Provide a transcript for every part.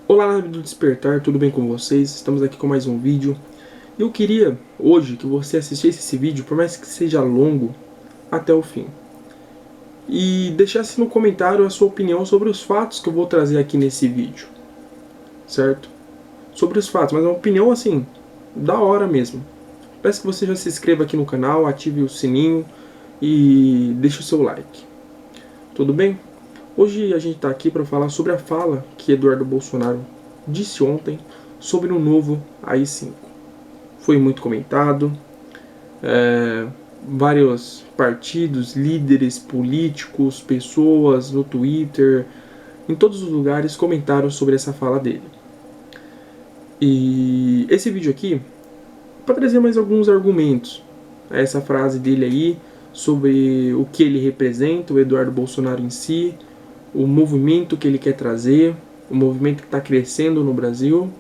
Olá, nave do Despertar, tudo bem com vocês? Estamos aqui com mais um vídeo. Eu queria hoje que você assistisse esse vídeo, por mais que seja longo, até o fim. E deixasse no comentário a sua opinião sobre os fatos que eu vou trazer aqui nesse vídeo. Certo? Sobre os fatos, mas é uma opinião assim, da hora mesmo. Peço que você já se inscreva aqui no canal, ative o sininho e deixe o seu like. Tudo bem? Hoje a gente está aqui para falar sobre a fala que Eduardo Bolsonaro disse ontem sobre o novo AI-5. Foi muito comentado, vários partidos, líderes políticos, pessoas no Twitter, em todos os lugares comentaram sobre essa fala dele. E esse vídeo aqui, para trazer mais alguns argumentos a essa frase dele aí, sobre o que ele representa, o Eduardo Bolsonaro em si, o movimento que ele quer trazer, o movimento que está crescendo no Brasil,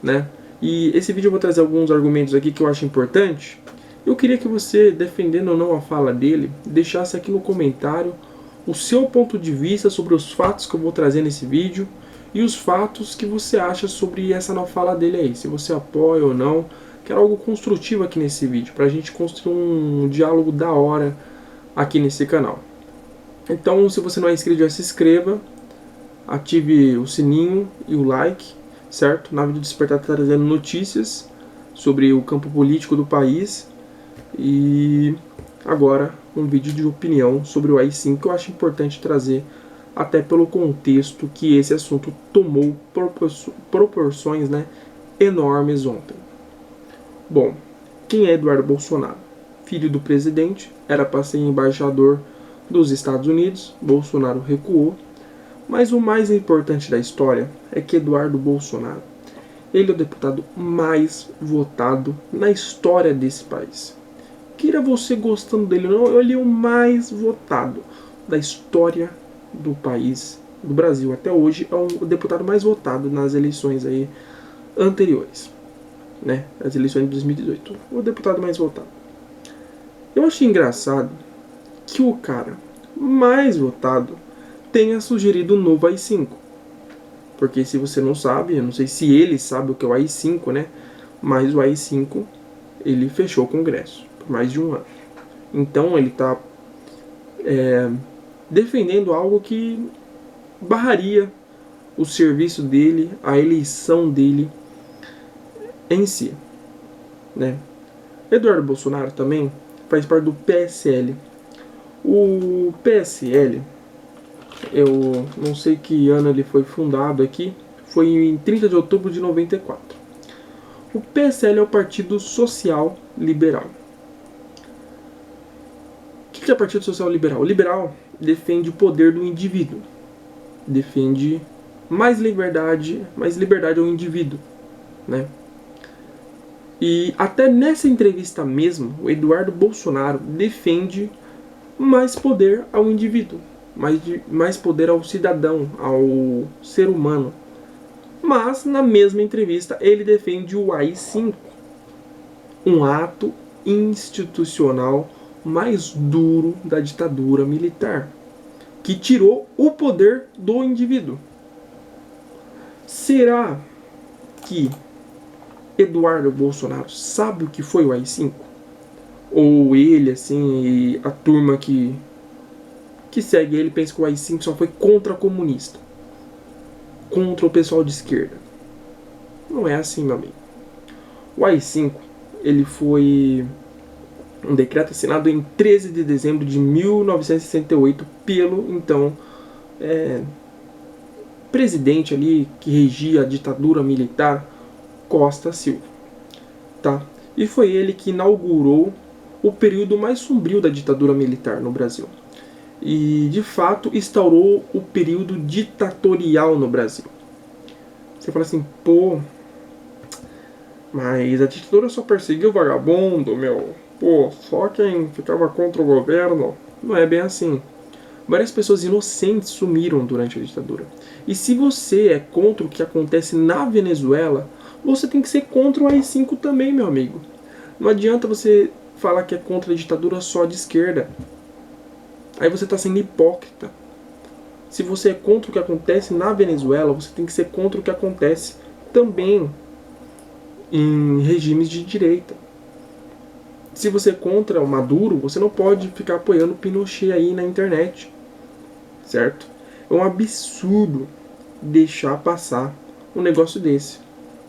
né? E esse vídeo eu vou trazer alguns argumentos aqui que eu acho importante. Eu queria que você, defendendo ou não a fala dele, deixasse aqui no comentário o seu ponto de vista sobre os fatos que eu vou trazer nesse vídeo e os fatos que você acha sobre essa nova fala dele aí, se você apoia ou não. Quero algo construtivo aqui nesse vídeo, pra gente construir um diálogo da hora aqui nesse canal. Então, se você não é inscrito, já se inscreva, ative o sininho e o like, certo? Na Vida do Despertar está trazendo notícias sobre o campo político do país. E agora um vídeo de opinião sobre o AI-5 que eu acho importante trazer, até pelo contexto que esse assunto tomou proporções, né, enormes ontem. Bom, quem é Eduardo Bolsonaro? Filho do presidente, era para ser embaixador dos Estados Unidos, Bolsonaro recuou. Mas o mais importante da história é que Eduardo Bolsonaro, ele é o deputado mais votado na história desse país. Queira você gostando dele ou não, ele é o mais votado da história do país, do Brasil. Até hoje é o deputado mais votado nas eleições aí anteriores, né? As eleições de 2018. O deputado mais votado. Eu achei engraçado que o cara mais votado tenha sugerido um novo AI-5. Porque se você não sabe, eu não sei se ele sabe o que é o AI-5, né? Mas o AI-5, ele fechou o Congresso por mais de um ano. Então ele está defendendo algo que barraria o serviço dele, a eleição dele em si, né? Eduardo Bolsonaro também faz parte do PSL. O PSL, eu não sei que ano ele foi fundado aqui, foi em 30 de outubro de 94. O PSL é o Partido Social Liberal. O que é o Partido Social Liberal? O liberal defende o poder do indivíduo, defende mais liberdade ao indivíduo, né? E até nessa entrevista mesmo, o Eduardo Bolsonaro defende mais poder ao indivíduo, mais poder ao cidadão, ao ser humano. Mas, na mesma entrevista, ele defende o AI-5, um ato institucional mais duro da ditadura militar, que tirou o poder do indivíduo. Será que Eduardo Bolsonaro sabe o que foi o AI-5? Ou ele, assim, e a turma que segue ele pensa que o AI-5 só foi contra comunista, contra o pessoal de esquerda? Não é assim, meu amigo. O AI-5, ele foi um decreto assinado em 13 de dezembro de 1968 pelo, então, presidente ali que regia a ditadura militar, Costa Silva, tá? E foi ele que inaugurou o período mais sombrio da ditadura militar no Brasil. E, de fato, instaurou o período ditatorial no Brasil. Você fala assim, pô, mas a ditadura só perseguiu o vagabundo, meu. Pô, só quem ficava contra o governo. Não é bem assim. Várias pessoas inocentes sumiram durante a ditadura. E se você é contra o que acontece na Venezuela, você tem que ser contra o AI-5 também, meu amigo. Não adianta você falar que é contra a ditadura só de esquerda. Aí você está sendo hipócrita. Se você é contra o que acontece na Venezuela, você tem que ser contra o que acontece também em regimes de direita. Se você é contra o Maduro, você não pode ficar apoiando o Pinochet aí na internet, certo? É um absurdo deixar passar um negócio desse,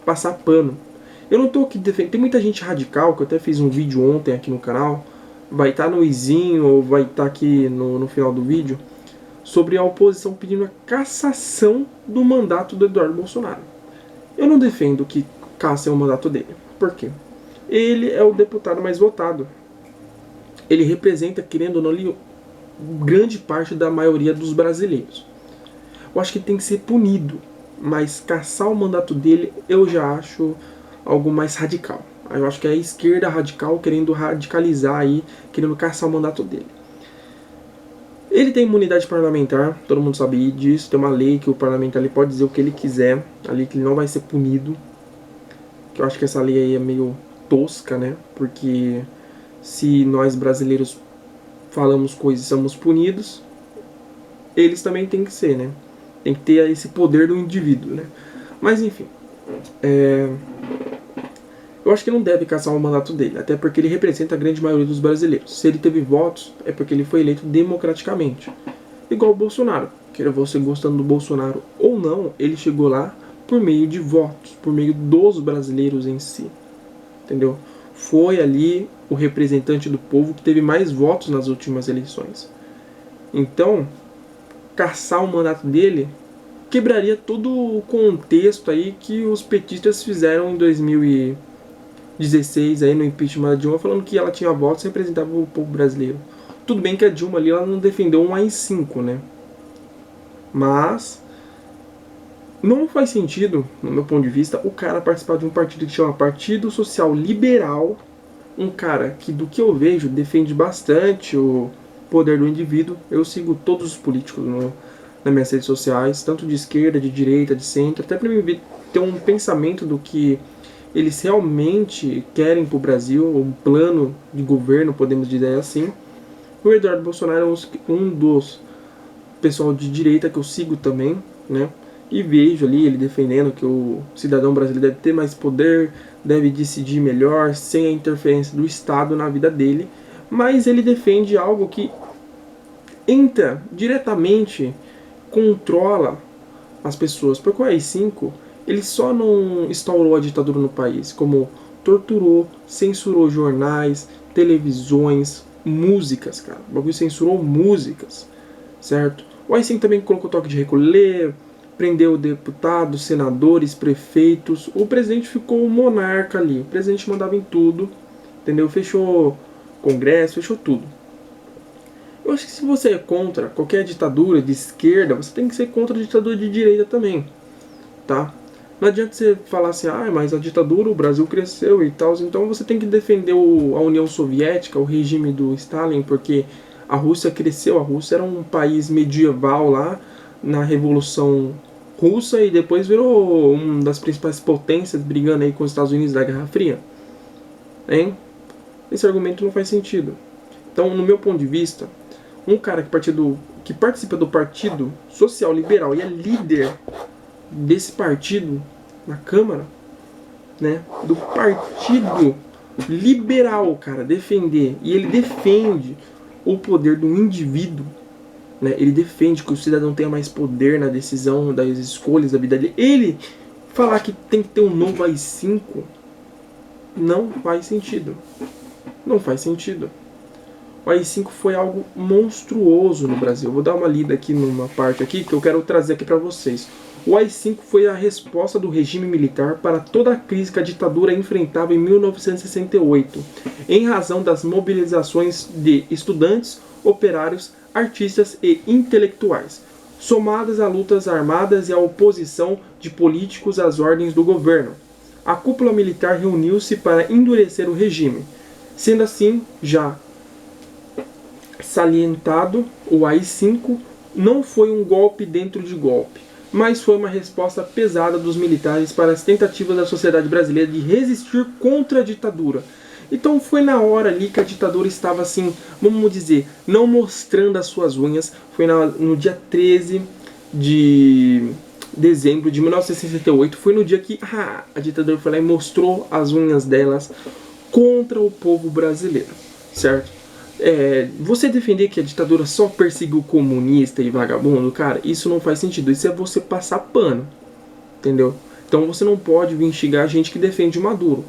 passar pano. Eu não tô aqui defendendo, tem muita gente radical, que eu até fiz um vídeo ontem aqui no canal, vai estar no izinho ou vai estar aqui no final do vídeo, sobre a oposição pedindo a cassação do mandato do Eduardo Bolsonaro. Eu não defendo que cassem o mandato dele. Por quê? Ele é o deputado mais votado. Ele representa, querendo ou não, grande parte da maioria dos brasileiros. Eu acho que tem que ser punido, mas cassar o mandato dele eu já acho algo mais radical. Eu acho que é a esquerda radical querendo radicalizar aí, querendo caçar o mandato dele. Ele tem imunidade parlamentar, todo mundo sabe disso, tem uma lei que o parlamentar ali pode dizer o que ele quiser, ali que ele não vai ser punido. Que eu acho que essa lei aí é meio tosca, né? Porque se nós brasileiros falamos coisas e somos punidos, eles também têm que ser, né? Tem que ter esse poder do indivíduo, né? Mas enfim, eu acho que não deve caçar o mandato dele, até porque ele representa a grande maioria dos brasileiros. Se ele teve votos, é porque ele foi eleito democraticamente. Igual o Bolsonaro. Queira você gostando do Bolsonaro ou não, ele chegou lá por meio de votos, por meio dos brasileiros em si. Entendeu? Foi ali o representante do povo que teve mais votos nas últimas eleições. Então, caçar o mandato dele quebraria todo o contexto aí que os petistas fizeram em 2016 aí no impeachment da Dilma, falando que ela tinha votos e representava o povo brasileiro. Tudo bem que a Dilma ali ela não defendeu um AI-5, né? Mas não faz sentido, no meu ponto de vista, o cara participar de um partido que chama Partido Social Liberal, um cara que, do que eu vejo, defende bastante o poder do indivíduo. Eu sigo todos os políticos nas minhas redes sociais, tanto de esquerda, de direita, de centro, até para me ter um pensamento do que eles realmente querem para o Brasil, um plano de governo, podemos dizer assim. O Eduardo Bolsonaro é um dos pessoal de direita que eu sigo também, né? E vejo ali ele defendendo que o cidadão brasileiro deve ter mais poder, deve decidir melhor, sem a interferência do Estado na vida dele. Mas ele defende algo que entra diretamente, controla as pessoas. Porque o AI-5, ele só não instaurou a ditadura no país, como torturou, censurou jornais, televisões, músicas, cara. O bagulho censurou músicas, certo? O AI-5 também colocou toque de recolher, prendeu deputados, senadores, prefeitos. O presidente ficou o monarca ali. O presidente mandava em tudo, entendeu? Fechou Congresso, fechou tudo. Eu acho que se você é contra qualquer ditadura de esquerda, você tem que ser contra a ditadura de direita também, tá? Não adianta você falar assim, mas a ditadura, o Brasil cresceu e tal, então você tem que defender a União Soviética, o regime do Stalin, porque a Rússia cresceu, a Rússia era um país medieval lá, na Revolução Russa, e depois virou uma das principais potências, brigando aí com os Estados Unidos da Guerra Fria. Hein? Esse argumento não faz sentido. Então, no meu ponto de vista, um cara que participa do Partido Social Liberal e é líder desse partido na Câmara, né, do Partido Liberal, cara, defender, e ele defende o poder do indivíduo, né, ele defende que o cidadão tenha mais poder na decisão das escolhas da vida dele. Ele falar que tem que ter um novo AI-5 não faz sentido. Não faz sentido. O AI-5 foi algo monstruoso no Brasil. Vou dar uma lida aqui numa parte aqui que eu quero trazer aqui para vocês. O AI-5 foi a resposta do regime militar para toda a crise que a ditadura enfrentava em 1968, em razão das mobilizações de estudantes, operários, artistas e intelectuais, somadas a lutas armadas e a oposição de políticos às ordens do governo. A cúpula militar reuniu-se para endurecer o regime. Sendo assim, já salientado, o AI-5 não foi um golpe dentro de golpe, mas foi uma resposta pesada dos militares para as tentativas da sociedade brasileira de resistir contra a ditadura. Então foi na hora ali que a ditadura estava assim, vamos dizer, não mostrando as suas unhas. Foi no dia 13 de dezembro de 1968, foi no dia que a ditadura foi lá e mostrou as unhas delas contra o povo brasileiro, certo? Você defender que a ditadura só perseguiu comunista e vagabundo, cara, isso não faz sentido. Isso é você passar pano, entendeu? Então você não pode vir xingar a gente que defende o Maduro.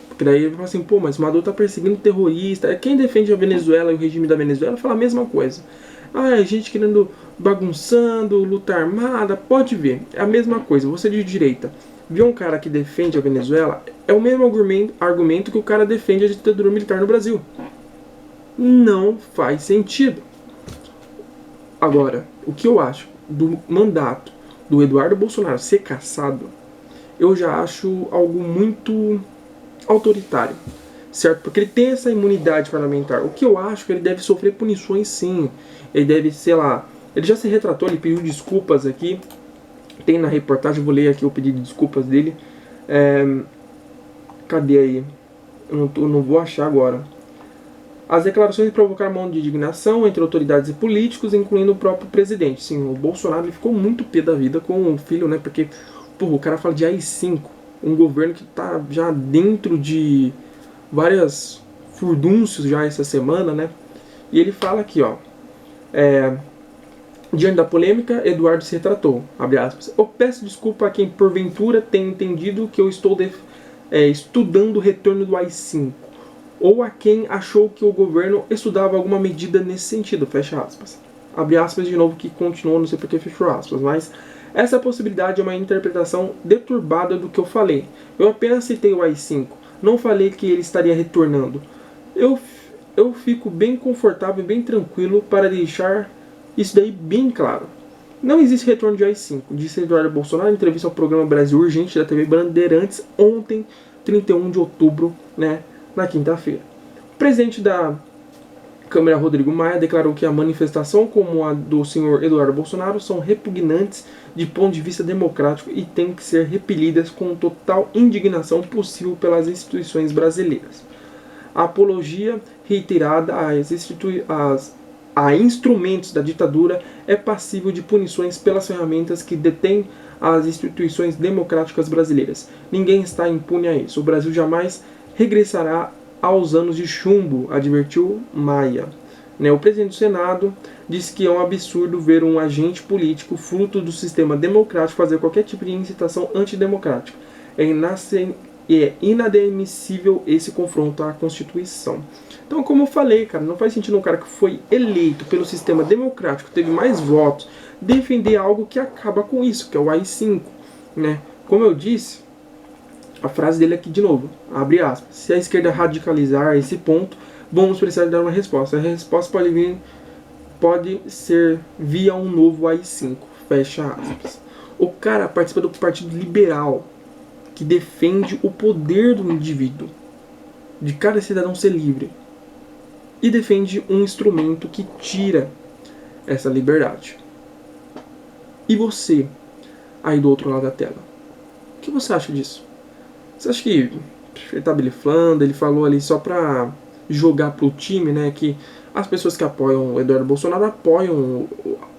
Porque daí ele fala assim, pô, mas o Maduro tá perseguindo terrorista. Quem defende a Venezuela e o regime da Venezuela fala a mesma coisa. A gente querendo, bagunçando, luta armada, pode ver. É a mesma coisa, você de direita. Ver um cara que defende a Venezuela é o mesmo argumento que o cara defende a ditadura militar no Brasil. Não faz sentido. Agora, o que eu acho do mandato do Eduardo Bolsonaro ser cassado, eu já acho algo muito autoritário, certo? Porque ele tem essa imunidade parlamentar. O que eu acho que ele deve sofrer punições, sim. Ele deve, sei lá, ele já se retratou, ele pediu desculpas aqui. Tem na reportagem, eu vou ler aqui o pedido de desculpas dele. Cadê aí? Eu não vou achar agora. As declarações provocaram uma onda de indignação entre autoridades e políticos, incluindo o próprio presidente. Sim, o Bolsonaro ele ficou muito pé da vida com o filho, né? Porque, porra, o cara fala de AI-5, um governo que tá já dentro de várias furdúncios já essa semana, né? E ele fala aqui, ó. Diante da polêmica, Eduardo se retratou, abre aspas. Eu peço desculpa a quem porventura tenha entendido que eu estou estudando o retorno do AI-5, ou a quem achou que o governo estudava alguma medida nesse sentido, fecha aspas. Abre aspas de novo que continuou, não sei porque fechou aspas, mas essa possibilidade é uma interpretação deturbada do que eu falei. Eu apenas citei o AI-5, não falei que ele estaria retornando. Eu fico bem confortável e bem tranquilo para deixar isso daí bem claro. Não existe retorno de AI-5, disse Eduardo Bolsonaro em entrevista ao programa Brasil Urgente da TV Bandeirantes ontem, 31 de outubro, né, na quinta-feira. O presidente da Câmara, Rodrigo Maia, declarou que a manifestação como a do senhor Eduardo Bolsonaro são repugnantes de ponto de vista democrático e têm que ser repelidas com total indignação possível pelas instituições brasileiras. A apologia reiterada a instrumentos da ditadura é passível de punições pelas ferramentas que detêm as instituições democráticas brasileiras. Ninguém está impune a isso. O Brasil jamais regressará aos anos de chumbo, advertiu Maia. O presidente do Senado disse que é um absurdo ver um agente político fruto do sistema democrático fazer qualquer tipo de incitação antidemocrática. É inadmissível esse confronto à Constituição. Então, como eu falei, cara, não faz sentido um cara que foi eleito pelo sistema democrático, teve mais votos, defender algo que acaba com isso, que é o AI-5, né? Como eu disse, a frase dele aqui de novo, abre aspas, se a esquerda radicalizar esse ponto, vamos precisar dar uma resposta. A resposta pode ser via um novo AI-5, fecha aspas. O cara participa do Partido Liberal, que defende o poder do indivíduo, de cada cidadão ser livre, e defende um instrumento que tira essa liberdade. E você, aí do outro lado da tela, o que você acha disso? Você acha que ele tá blefando, ele falou ali só pra jogar pro time, né, que as pessoas que apoiam o Eduardo Bolsonaro apoiam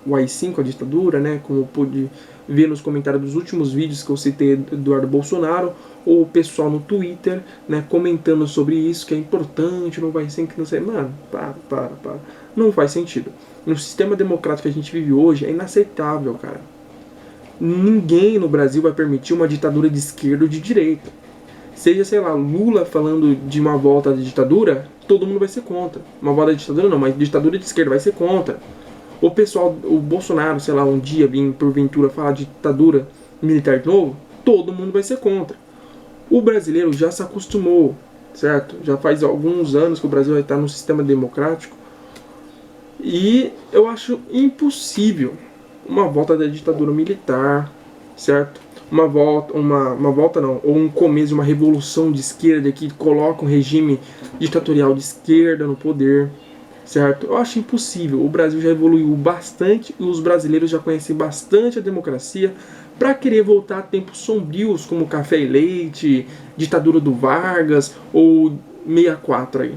o AI-5, a ditadura, né, como eu pude ver nos comentários dos últimos vídeos que eu citei do Eduardo Bolsonaro, ou o pessoal no Twitter, né, comentando sobre isso, que é importante, não vai ser que não sei. Mano, para. Não faz sentido. No sistema democrático que a gente vive hoje é inaceitável, cara. Ninguém no Brasil vai permitir uma ditadura de esquerda ou de direita. Seja, sei lá, Lula falando de uma volta da ditadura, todo mundo vai ser contra. Uma volta da ditadura não, mas ditadura de esquerda vai ser contra. O pessoal, o Bolsonaro, sei lá, um dia vir porventura falar de ditadura militar de novo, todo mundo vai ser contra. O brasileiro já se acostumou, certo? Já faz alguns anos que o Brasil está num sistema democrático. E eu acho impossível uma volta da ditadura militar, certo? Uma volta não, ou um começo de uma revolução de esquerda que coloca um regime ditatorial de esquerda no poder, certo? Eu acho impossível. O Brasil já evoluiu bastante e os brasileiros já conhecem bastante a democracia para querer voltar a tempos sombrios como café e leite, ditadura do Vargas ou 64 aí.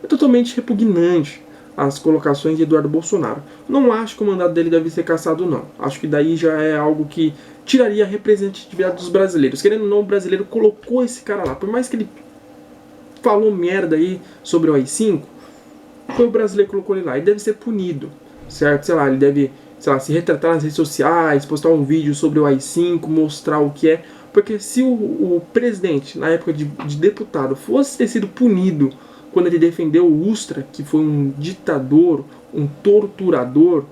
É totalmente repugnante as colocações de Eduardo Bolsonaro. Não acho que o mandato dele deve ser cassado, não. Acho que daí já é algo que tiraria a representatividade dos brasileiros. Querendo ou não, o brasileiro colocou esse cara lá. Por mais que ele falou merda aí sobre o AI-5, foi o brasileiro que colocou ele lá. Ele deve ser punido, certo? Sei lá, ele deve, sei lá, se retratar nas redes sociais, postar um vídeo sobre o AI-5, mostrar o que é. Porque se o presidente, na época de deputado, fosse ter sido punido quando ele defendeu o Ustra, que foi um ditador, um torturador,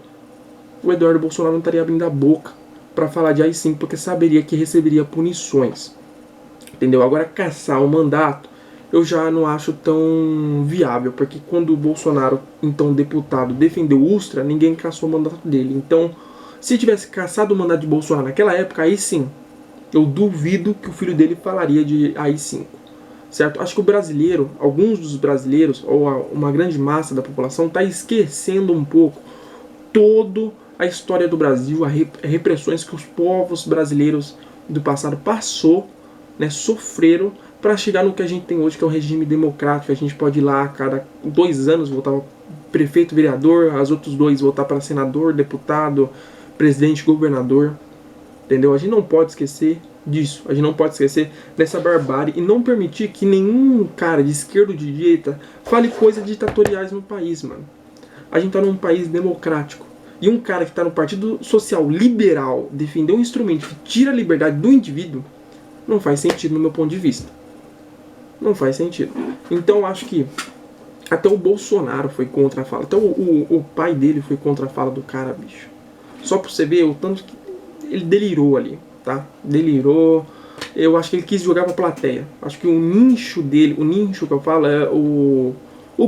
o Eduardo Bolsonaro não estaria abrindo a boca para falar de AI-5, porque saberia que receberia punições. Entendeu? Agora, caçar o mandato, eu já não acho tão viável, porque quando o Bolsonaro, então deputado, defendeu o Ustra, ninguém caçou o mandato dele. Então, se tivesse caçado o mandato de Bolsonaro naquela época, aí sim, eu duvido que o filho dele falaria de AI-5. Certo? Acho que o brasileiro, alguns dos brasileiros, ou uma grande massa da população, está esquecendo um pouco toda a história do Brasil, as repressões que os povos brasileiros do passado passou, né, sofreram, para chegar no que a gente tem hoje, que é um regime democrático. A gente pode ir lá a cada 2 anos votar prefeito, vereador, as outros 2 votar para senador, deputado, presidente, governador. Entendeu? A gente não pode esquecer disso. A gente não pode esquecer dessa barbárie e não permitir que nenhum cara de esquerda ou de direita fale coisas ditatoriais no país, mano. A gente tá num país democrático. E um cara que tá no Partido Social Liberal defender um instrumento que tira a liberdade do indivíduo não faz sentido no meu ponto de vista. Não faz sentido. Então acho que até o Bolsonaro foi contra a fala. Até o pai dele foi contra a fala do cara, bicho. Só pra você ver o tanto que ele delirou ali, tá? Delirou. Eu acho que ele quis jogar pra plateia. Acho que o nicho dele, o nicho que eu falo é o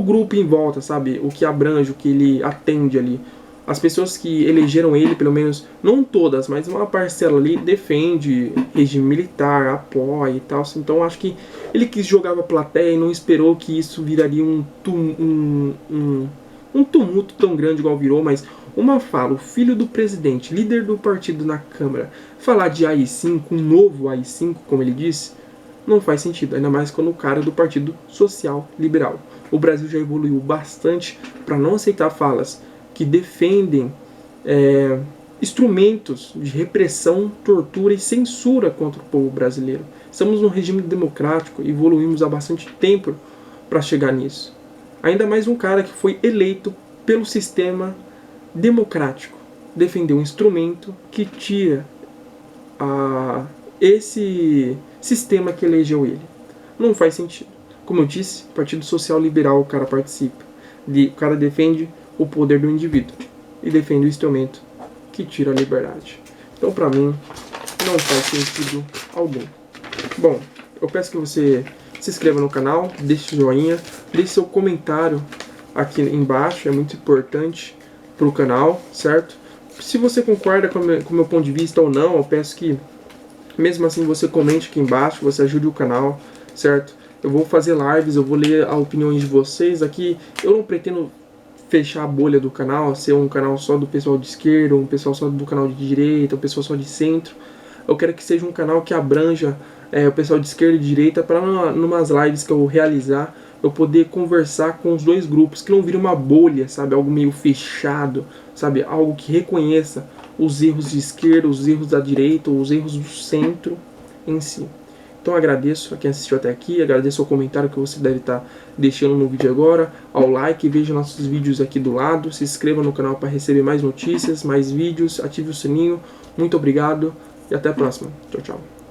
grupo em volta, sabe? O que abrange, o que ele atende ali. As pessoas que elegeram ele, pelo menos, não todas, mas uma parcela ali, defende regime militar, apoia e tal. Então acho que ele quis jogar pra plateia e não esperou que isso viraria um tumulto tão grande igual virou, mas uma fala, o filho do presidente, líder do partido na Câmara, falar de AI-5, um novo AI-5, como ele disse, não faz sentido, ainda mais quando o cara é do Partido Social Liberal. O Brasil já evoluiu bastante para não aceitar falas que defendem instrumentos de repressão, tortura e censura contra o povo brasileiro. Estamos num regime democrático e evoluímos há bastante tempo para chegar nisso. Ainda mais um cara que foi eleito pelo sistema democrático defender um instrumento que tira esse sistema que elegeu ele. Não faz sentido. Como eu disse, Partido Social Liberal, o cara participa. O cara defende o poder do indivíduo e defende o instrumento que tira a liberdade. Então, pra mim, não faz sentido algum. Bom, eu peço que você se inscreva no canal, deixe o joinha, deixe seu comentário aqui embaixo, é muito importante pro canal, certo? Se você concorda com o meu ponto de vista ou não, eu peço que, mesmo assim, você comente aqui embaixo, você ajude o canal, certo? Eu vou fazer lives, eu vou ler as opiniões de vocês aqui. Eu não pretendo fechar a bolha do canal, ser um canal só do pessoal de esquerda, um pessoal só do canal de direita, um pessoal só de centro. Eu quero que seja um canal que abranja o pessoal de esquerda e de direita, para numas lives que eu vou realizar, eu poder conversar com os dois grupos, que não vire uma bolha, sabe? Algo meio fechado, sabe? Algo que reconheça os erros de esquerda, os erros da direita, os erros do centro em si. Então agradeço a quem assistiu até aqui, agradeço ao comentário que você deve estar deixando no vídeo agora, ao like, veja nossos vídeos aqui do lado, se inscreva no canal para receber mais notícias, mais vídeos, ative o sininho. Muito obrigado e até a próxima. Tchau, tchau.